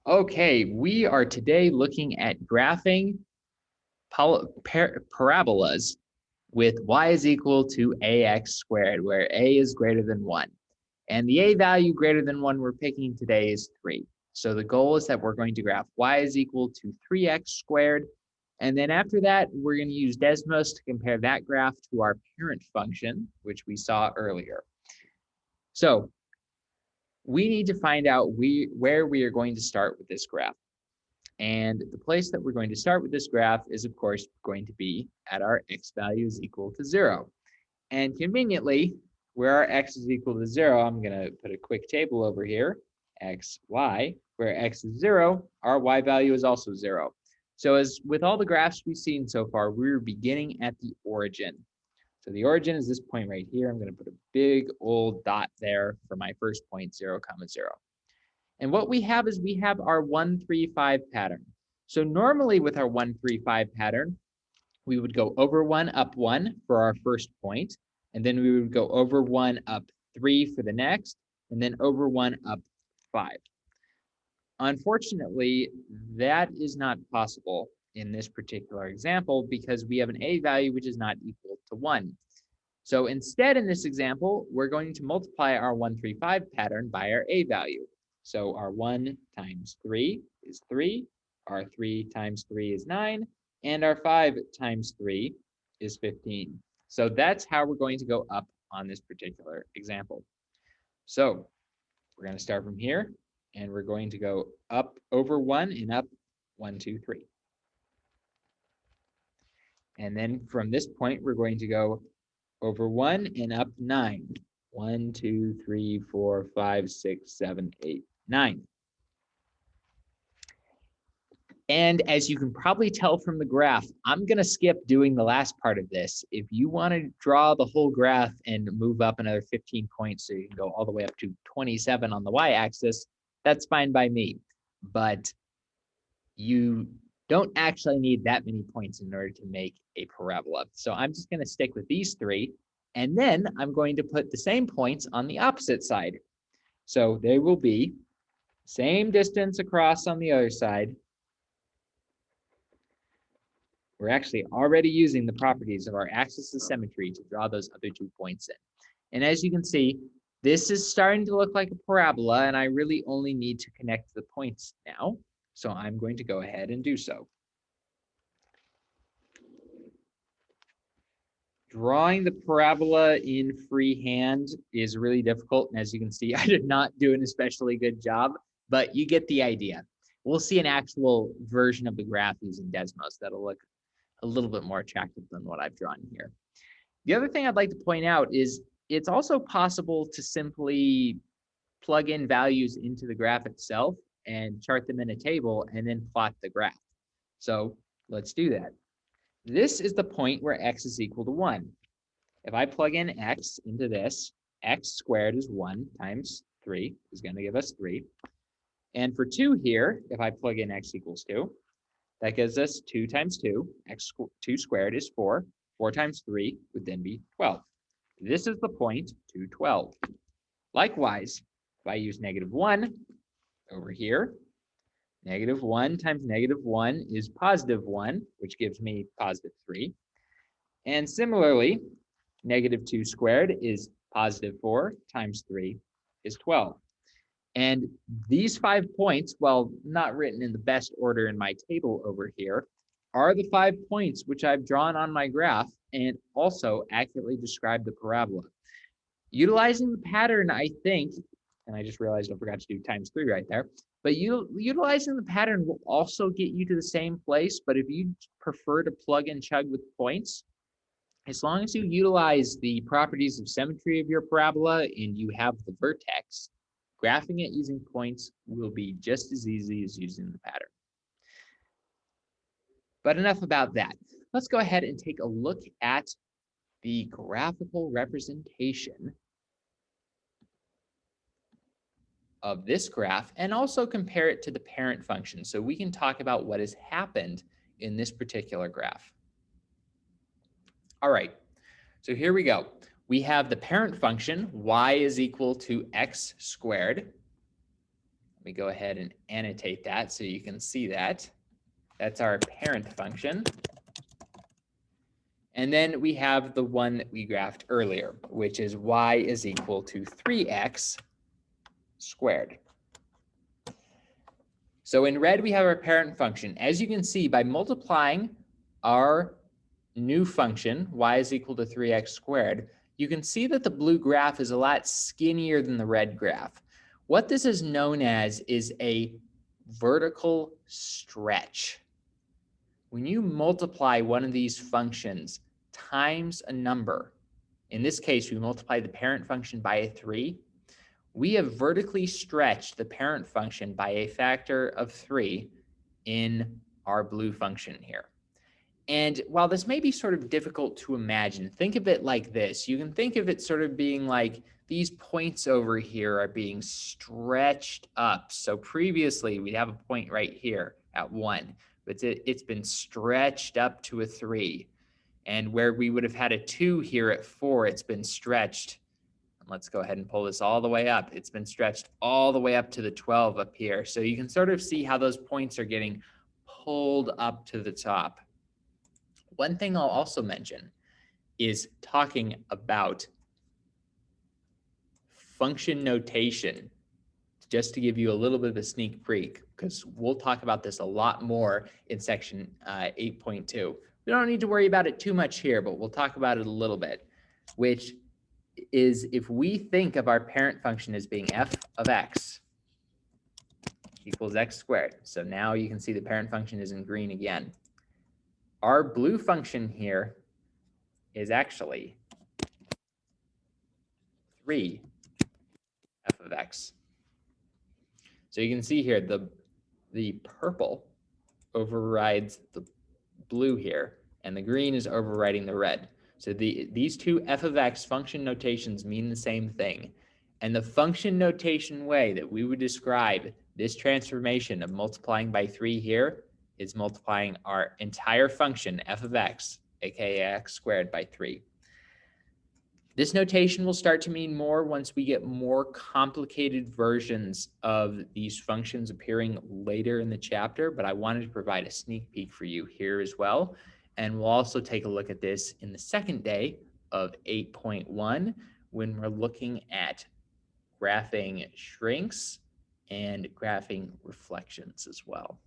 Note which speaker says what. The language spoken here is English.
Speaker 1: Okay, we are today looking at graphing parabolas with y is equal to ax squared, where a is greater than 1. And the a value greater than 1 we're picking today is 3. So the goal is that we're going to graph y is equal to 3x squared. And then after that, we're going to use Desmos to compare that graph to our parent function, which we saw earlier. So we need to find out where we are going to start with this graph. And the place that we're going to start with this graph is, of course, going to be at our x value is equal to 0. And conveniently, where our x is equal to 0, I'm going to put a quick table over here, x, y, where x is 0, our y value is also 0. So as with all the graphs we've seen so far, we're beginning at the origin. So the origin is this point right here. I'm going to put a big old dot there for my first point, 0, 0. And what we have is we have our 1, 3, 5 pattern. So normally with our 1, 3, 5 pattern, we would go over 1, up 1 for our first point, and then we would go over 1, up 3 for the next, and then over 1, up 5. Unfortunately, that is not possible in this particular example because we have an a value which is not equal to 1. So instead, in this example, we're going to multiply our 1, 3, 5 pattern by our a value. So our 1 times 3 is 3, our 3 times 3 is 9, and our 5 times 3 is 15. So that's how we're going to go up on this particular example. So we're going to start from here, and we're going to go up over 1 and up 1, 2, 3. And then from this point, we're going to go over 1 and up 9. 1, 2, 3, 4, 5, 6, 7, 8, 9. And as you can probably tell from the graph, I'm going to skip doing the last part of this. If you want to draw the whole graph and move up another 15 points so you can go all the way up to 27 on the y-axis, that's fine by me. But you don't actually need that many points in order to make a parabola. So I'm just going to stick with these 3. And then I'm going to put the same points on the opposite side. So they will be same distance across on the other side. We're actually already using the properties of our axis of symmetry to draw those other 2 points in. And as you can see, this is starting to look like a parabola, and I really only need to connect the points now. So I'm going to go ahead and do so. Drawing the parabola in freehand is really difficult. And as you can see, I did not do an especially good job, but you get the idea. We'll see an actual version of the graph using Desmos that'll look a little bit more attractive than what I've drawn here. The other thing I'd like to point out is it's also possible to simply plug in values into the graph itself and chart them in a table and then plot the graph. So let's do that. This is the point where x is equal to 1. If I plug in x into this, x squared is 1 times 3 is going to give us 3. And for 2 here, if I plug in x equals 2, that gives us 2 times 2. 2 squared is 4. 4 times 3 would then be 12. This is the point 2, 12. Likewise, if I use -1 over here, -1 times -1 is +1, which gives me +3. And similarly, -2 squared is +4 times 3 is 12. And these 5 points, while not written in the best order in my table over here, are the 5 points which I've drawn on my graph and also accurately describe the parabola. Utilizing the pattern, I think, and I just realized I forgot to do ×3 right there, but utilizing the pattern will also get you to the same place. But if you prefer to plug and chug with points, as long as you utilize the properties of symmetry of your parabola and you have the vertex, graphing it using points will be just as easy as using the pattern. But enough about that. Let's go ahead and take a look at the graphical representation of this graph and also compare it to the parent function so we can talk about what has happened in this particular graph. All right, so here we go. We have the parent function, y is equal to x squared. me go ahead and annotate that so you can see that. That's our parent function. And then we have the one that we graphed earlier, which is y is equal to 3x squared. So in red, we have our parent function. As you can see, by multiplying our new function, y is equal to 3x squared, you can see that the blue graph is a lot skinnier than the red graph. What this is known as is a vertical stretch. When you multiply one of these functions times a number, in this case, we multiply the parent function by a 3, we have vertically stretched the parent function by a factor of 3 in our blue function here. And while this may be sort of difficult to imagine, think of it like this. You can think of it sort of being like these points over here are being stretched up. So previously we'd have a point right here at 1, but it's been stretched up to a 3. And where we would have had a 2 here at 4, it's been stretched. Let's go ahead and pull this all the way up. It's been stretched all the way up to the 12 up here. So you can sort of see how those points are getting pulled up to the top. One thing I'll also mention is talking about function notation, just to give you a little bit of a sneak peek, because we'll talk about this a lot more in section 8.2. We don't need to worry about it too much here, but we'll talk about it a little bit, which is if we think of our parent function as being f of x equals x squared. So now you can see the parent function is in green again. Our blue function here is actually 3 f of x. So you can see here the purple overrides the blue here, and the green is overriding the red. So these two f of x function notations mean the same thing. And the function notation way that we would describe this transformation of multiplying by 3 here is multiplying our entire function f of x, aka x squared, by 3. This notation will start to mean more once we get more complicated versions of these functions appearing later in the chapter, but I wanted to provide a sneak peek for you here as well. And we'll also take a look at this in the second day of 8.1 when we're looking at graphing shrinks and graphing reflections as well.